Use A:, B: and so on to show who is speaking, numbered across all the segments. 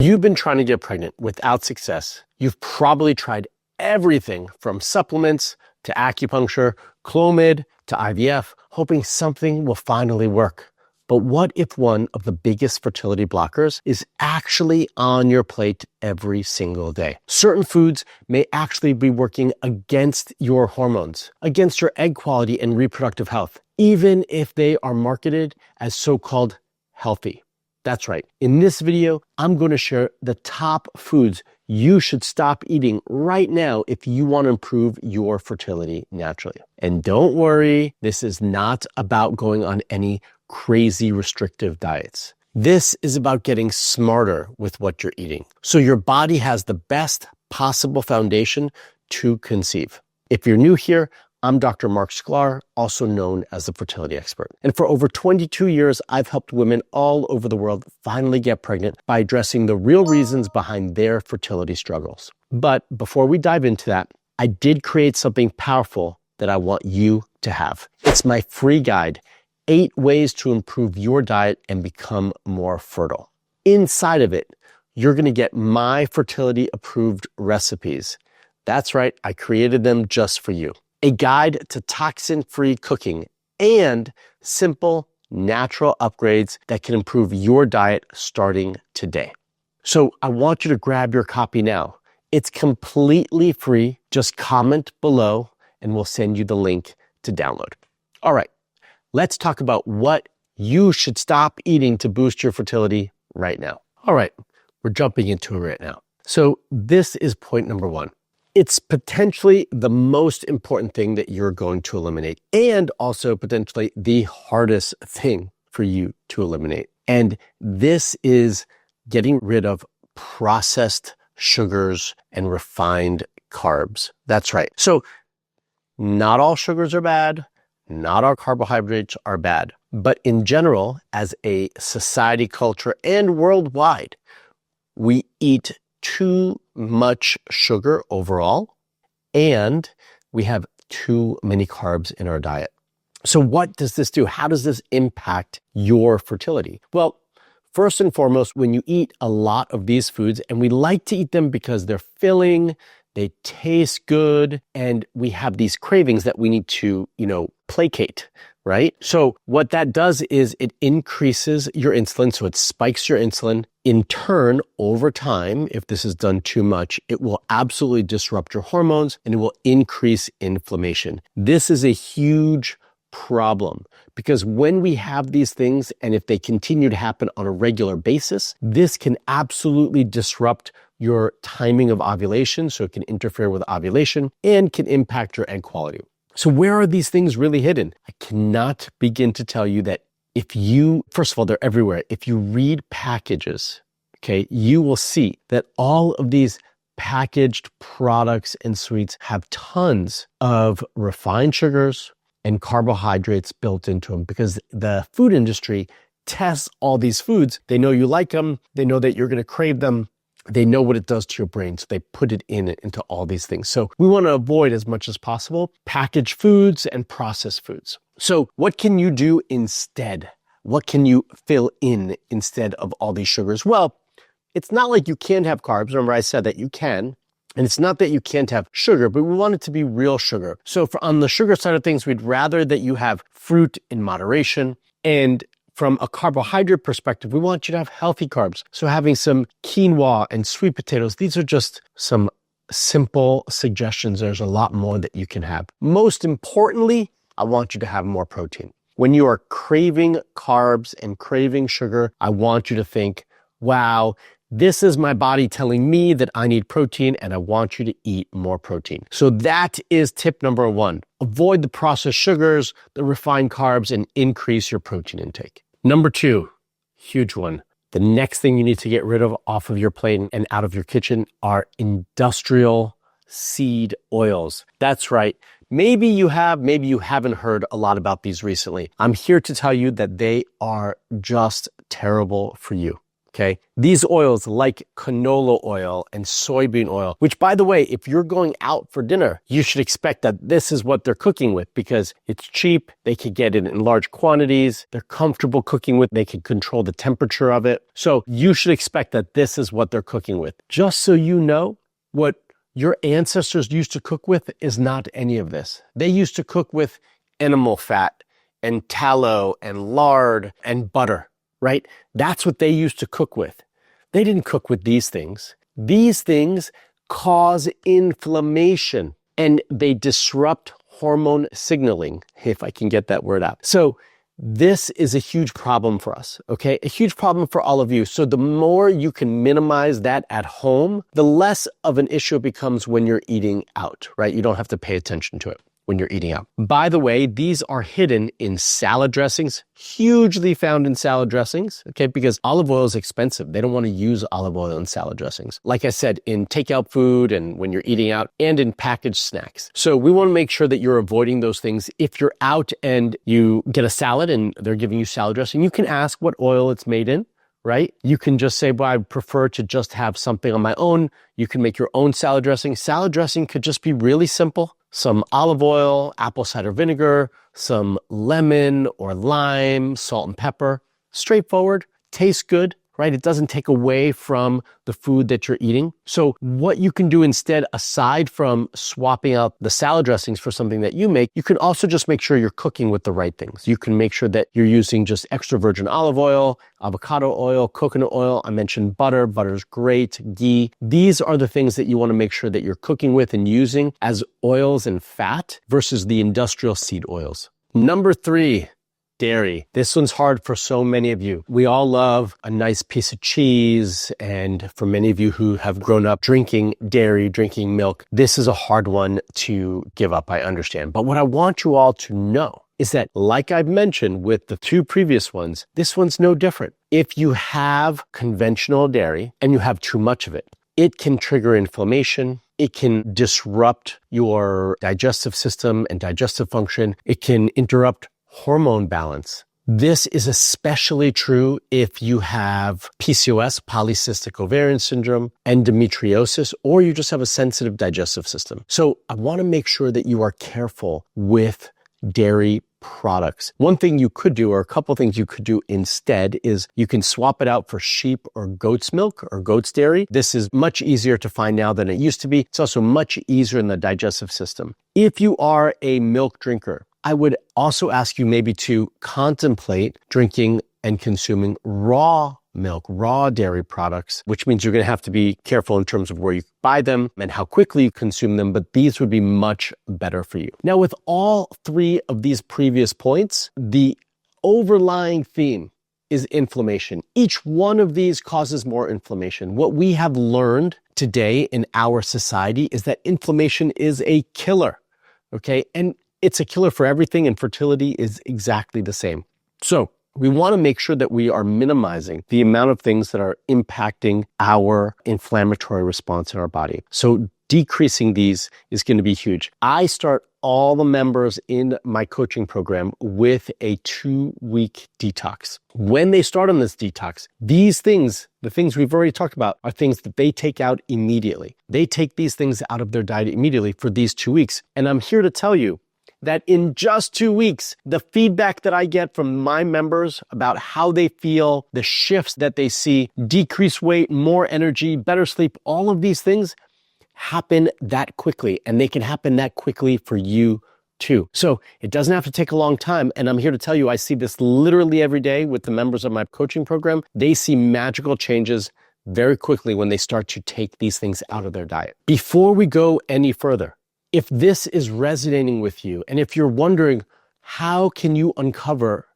A: You've been trying to get pregnant without success. You've probably tried everything from supplements to acupuncture, Clomid to IVF, hoping something will finally work. But what if one of the biggest fertility blockers is actually on your plate every single day? Certain foods may actually be working against your hormones, against your egg quality and reproductive health, even if they are marketed as so-called healthy. That's right. In this video, I'm going to share the top foods you should stop eating right now if you want to improve your fertility naturally. And don't worry, this is not about going on any crazy restrictive diets. This is about getting smarter with what you're eating, so your body has the best possible foundation to conceive. If you're new here, I'm Dr. Marc Sklar, also known as the Fertility Expert. And for over 22 years, I've helped women all over the world finally get pregnant by addressing the real reasons behind their fertility struggles. But before we dive into that, I did create something powerful that I want you to have. It's my free guide, 8 ways to improve your diet and become more fertile. Inside of it, you're going to get my fertility approved recipes. That's right, I created them just for you. A guide to toxin-free cooking and simple, natural upgrades that can improve your diet starting today. So I want you to grab your copy now. It's completely free. Just comment below and we'll send you the link to download. All right, let's talk about what you should stop eating to boost your fertility right now. All right, we're jumping into it right now. So this is point number 1. It's potentially the most important thing that you're going to eliminate, and also potentially the hardest thing for you to eliminate. And this is getting rid of processed sugars and refined carbs. That's right. So not all sugars are bad. Not all carbohydrates are bad. But in general, as a society, culture, and worldwide, we eat too much sugar overall, and we have too many carbs in our diet. So what does this do? How does this impact your fertility? Well, first and foremost, when you eat a lot of these foods, and we like to eat them because they're filling, they taste good, and we have these cravings that we need to, placate, right? So what that does is it increases your insulin, so it spikes your insulin. In turn, over time, if this is done too much, it will absolutely disrupt your hormones and it will increase inflammation. This is a huge problem because when we have these things and if they continue to happen on a regular basis, this can absolutely disrupt your timing of ovulation, so it can interfere with ovulation and can impact your egg quality. So where are these things really hidden? I cannot begin to tell you that first of all, they're everywhere. If you read packages, okay, you will see that all of these packaged products and sweets have tons of refined sugars and carbohydrates built into them because the food industry tests all these foods. They know you like them. They know that you're going to crave them. They know what it does to your brain, so they put it into all these things. So we want to avoid as much as possible packaged foods and processed foods. So what can you do instead? What can you fill in instead of all these sugars? Well, it's not like you can't have carbs. Remember, I said that you can. And it's not that you can't have sugar, but we want it to be real sugar. So on the sugar side of things, we'd rather that you have fruit in moderation. And from a carbohydrate perspective, we want you to have healthy carbs. So having some quinoa and sweet potatoes, these are just some simple suggestions. There's a lot more that you can have. Most importantly, I want you to have more protein. When you are craving carbs and craving sugar, I want you to think, wow, this is my body telling me that I need protein and I want you to eat more protein. So that is tip number 1. Avoid the processed sugars, the refined carbs, and increase your protein intake. Number 2, huge one. The next thing you need to get rid of off of your plate and out of your kitchen are industrial seed oils. That's right. Maybe you have, maybe you haven't heard a lot about these recently. I'm here to tell you that they are just terrible for you. Okay. These oils like canola oil and soybean oil, which by the way, if you're going out for dinner, you should expect that this is what they're cooking with because it's cheap. They can get it in large quantities. They're comfortable cooking with. They can control the temperature of it. So you should expect that this is what they're cooking with. Just so you know, what your ancestors used to cook with is not any of this. They used to cook with animal fat and tallow and lard and butter. Right? That's what they used to cook with. They didn't cook with these things. These things cause inflammation and they disrupt hormone signaling, if I can get that word out. So this is a huge problem for us, okay? A huge problem for all of you. So the more you can minimize that at home, the less of an issue it becomes when you're eating out, right? You don't have to pay attention to it when you're eating out. By the way, these are hidden in salad dressings, hugely found in salad dressings, okay? Because olive oil is expensive. They don't want to use olive oil in salad dressings. Like I said, in takeout food and when you're eating out and in packaged snacks. So we want to make sure that you're avoiding those things. If you're out and you get a salad and they're giving you salad dressing, you can ask what oil it's made in. Right? You can just say, well, I prefer to just have something on my own. You can make your own salad dressing. Salad dressing could just be really simple. Some olive oil, apple cider vinegar, some lemon or lime, salt and pepper. Straightforward, tastes good, right? It doesn't take away from the food that you're eating. So what you can do instead, aside from swapping out the salad dressings for something that you make, you can also just make sure you're cooking with the right things. You can make sure that you're using just extra virgin olive oil, avocado oil, coconut oil. I mentioned butter. Butter's great. Ghee. These are the things that you want to make sure that you're cooking with and using as oils and fat versus the industrial seed oils. Number 3. Dairy. This one's hard for so many of you. We all love a nice piece of cheese. And for many of you who have grown up drinking dairy, drinking milk, this is a hard one to give up, I understand. But what I want you all to know is that, like I've mentioned with the 2 previous ones, this one's no different. If you have conventional dairy and you have too much of it, it can trigger inflammation. It can disrupt your digestive system and digestive function. It can interrupt hormone balance. This is especially true if you have PCOS, polycystic ovarian syndrome, endometriosis, or you just have a sensitive digestive system. So I want to make sure that you are careful with dairy products. One thing you could do, or a couple things you could do instead, is you can swap it out for sheep or goat's milk or goat's dairy. This is much easier to find now than it used to be. It's also much easier in the digestive system. If you are a milk drinker, I would also ask you maybe to contemplate drinking and consuming raw milk, raw dairy products, which means you're going to have to be careful in terms of where you buy them and how quickly you consume them, but these would be much better for you. Now, with all 3 of these previous points, the overlying theme is inflammation. Each one of these causes more inflammation. What we have learned today in our society is that inflammation is a killer, okay? And it's a killer for everything, and fertility is exactly the same. So we want to make sure that we are minimizing the amount of things that are impacting our inflammatory response in our body. So decreasing these is going to be huge. I start all the members in my coaching program with a 2-week detox. When they start on this detox, these things, the things we've already talked about, are things that they take out immediately. They take these things out of their diet immediately for these 2 weeks. And I'm here to tell you that in just 2 weeks, the feedback that I get from my members about how they feel, the shifts that they see, decreased weight, more energy, better sleep, all of these things happen that quickly, and they can happen that quickly for you too. So it doesn't have to take a long time. And I'm here to tell you, I see this literally every day with the members of my coaching program. They see magical changes very quickly when they start to take these things out of their diet. Before we go any further, if this is resonating with you, and if you're wondering, how can you uncover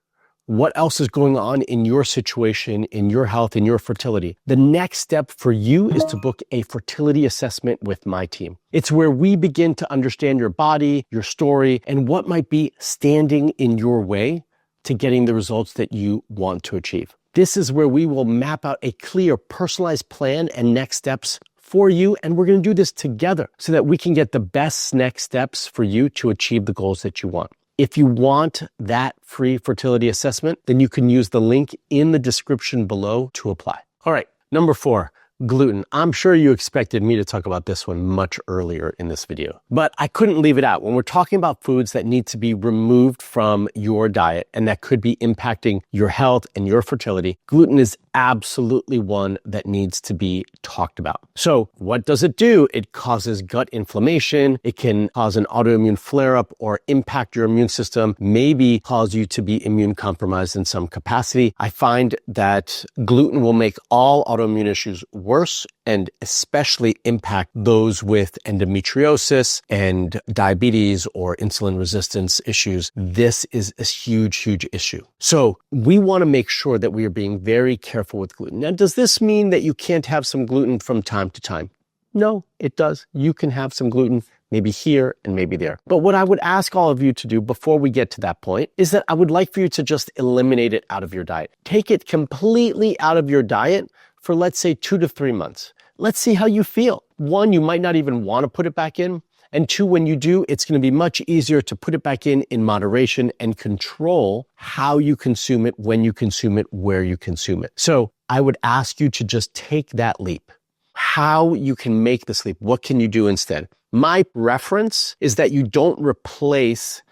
A: what else is going on in your situation, in your health, in your fertility, the next step for you is to book a fertility assessment with my team. It's where we begin to understand your body, your story, and what might be standing in your way to getting the results that you want to achieve. This is where we will map out a clear, personalized plan and next steps for you, and we're going to do this together so that we can get the best next steps for you to achieve the goals that you want. If you want that free fertility assessment, then you can use the link in the description below to apply. All right, number 4. Gluten. I'm sure you expected me to talk about this one much earlier in this video, but I couldn't leave it out. When we're talking about foods that need to be removed from your diet and that could be impacting your health and your fertility, gluten is absolutely one that needs to be talked about. So what does it do? It causes gut inflammation. It can cause an autoimmune flare-up or impact your immune system, maybe cause you to be immune compromised in some capacity. I find that gluten will make all autoimmune issues worse and especially impact those with endometriosis and diabetes or insulin resistance issues. This is a huge, huge issue. So we want to make sure that we are being very careful with gluten. Now, does this mean that you can't have some gluten from time to time? No, it does. You can have some gluten maybe here and maybe there. But what I would ask all of you to do before we get to that point is that I would like for you to just eliminate it out of your diet. Take it completely out of your diet for, let's say, 2 to 3 months. Let's see how you feel. 1, you might not even want to put it back in. And 2, when you do, it's going to be much easier to put it back in moderation and control how you consume it, when you consume it, where you consume it. So I would ask you to just take that leap. How you can make this leap. What can you do instead? My preference is that you don't replace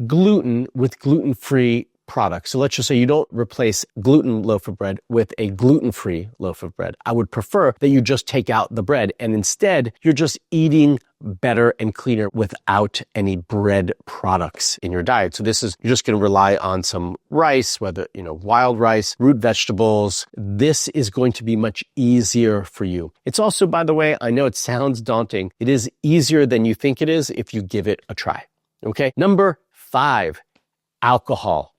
A: gluten with gluten-free products. So let's just say you don't replace gluten loaf of bread with a gluten-free loaf of bread. I would prefer that you just take out the bread and instead you're just eating better and cleaner without any bread products in your diet. So this is, you're just going to rely on some rice, whether, wild rice, root vegetables. This is going to be much easier for you. It's also, by the way, I know it sounds daunting. It is easier than you think it is if you give it a try. Okay. Number 5, alcohol.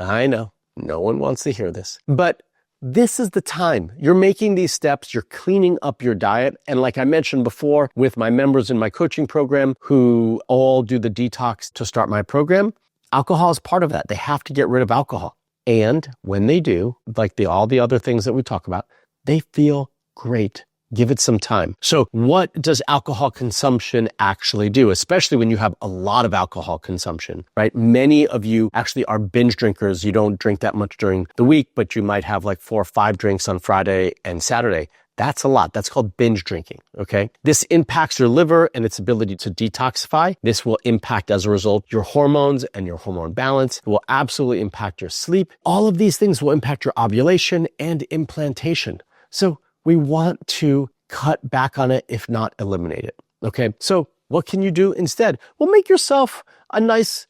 A: I know, no one wants to hear this, but this is the time. You're making these steps, you're cleaning up your diet. And like I mentioned before, with my members in my coaching program who all do the detox to start my program, alcohol is part of that. They have to get rid of alcohol. And when they do, like all the other things that we talk about, they feel great. Give it some time. So what does alcohol consumption actually do, especially when you have a lot of alcohol consumption, right? Many of you actually are binge drinkers. You don't drink that much during the week, but you might have like 4 or 5 drinks on Friday and Saturday. That's a lot. That's called binge drinking, okay? This impacts your liver and its ability to detoxify. This will impact, as a result, your hormones and your hormone balance. It will absolutely impact your sleep. All of these things will impact your ovulation and implantation. So we want to cut back on it, if not eliminate it. Okay, so what can you do instead? Well, make yourself a nice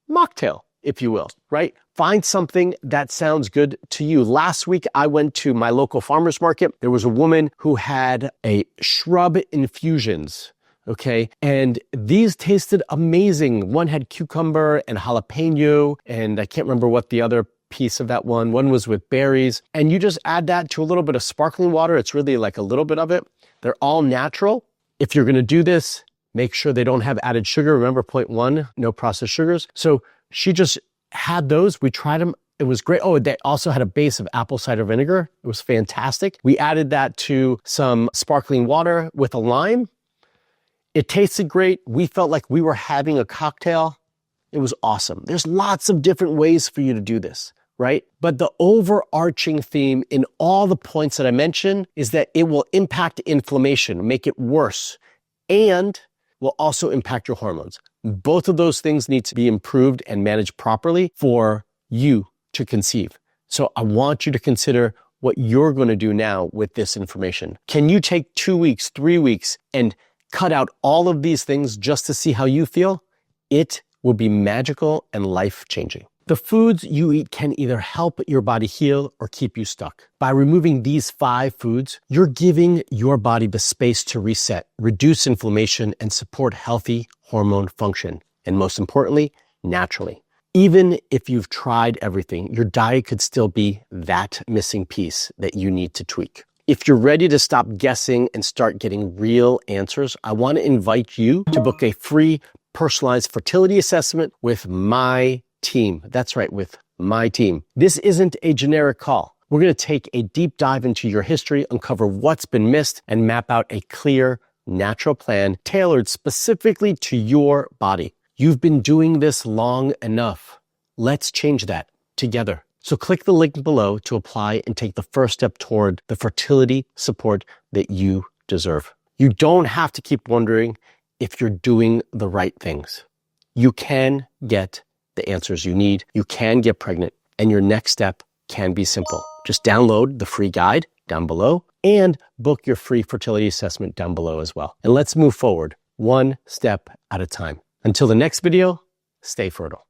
A: mocktail, if you will, right? Find something that sounds good to you. Last week, I went to my local farmer's market. There was a woman who had a shrub infusions, okay? And these tasted amazing. One had cucumber and jalapeno, and I can't remember what the other piece of that one was with berries, and you just add that to a little bit of sparkling water. It's really like a little bit of it. They're all natural. If you're going to do this, make sure they don't have added sugar. Remember, point 1, no processed sugars. So she just had those. We tried them. It was great. Oh, they also had a base of apple cider vinegar. It was fantastic. We added that to some sparkling water with a lime. It tasted great. We felt like we were having a cocktail. It was awesome. There's lots of different ways for you to do this, right? But the overarching theme in all the points that I mentioned is that it will impact inflammation, make it worse, and will also impact your hormones. Both of those things need to be improved and managed properly for you to conceive. So I want you to consider what you're going to do now with this information. Can you take 2 weeks, 3 weeks, and cut out all of these things just to see how you feel? It will be magical and life-changing. The foods you eat can either help your body heal or keep you stuck. By removing these 5 foods, you're giving your body the space to reset, reduce inflammation, and support healthy hormone function. And most importantly, naturally. Even if you've tried everything, your diet could still be that missing piece that you need to tweak. If you're ready to stop guessing and start getting real answers, I want to invite you to book a free personalized fertility assessment with my team. That's right, with my team. This isn't a generic call. We're going to take a deep dive into your history, uncover what's been missed, and map out a clear, natural plan tailored specifically to your body. You've been doing this long enough. Let's change that together. So click the link below to apply and take the first step toward the fertility support that you deserve. You don't have to keep wondering if you're doing the right things. You can get the answers you need. You can get pregnant, and your next step can be simple. Just download the free guide down below and book your free fertility assessment down below as well. And let's move forward one step at a time. Until the next video, stay fertile.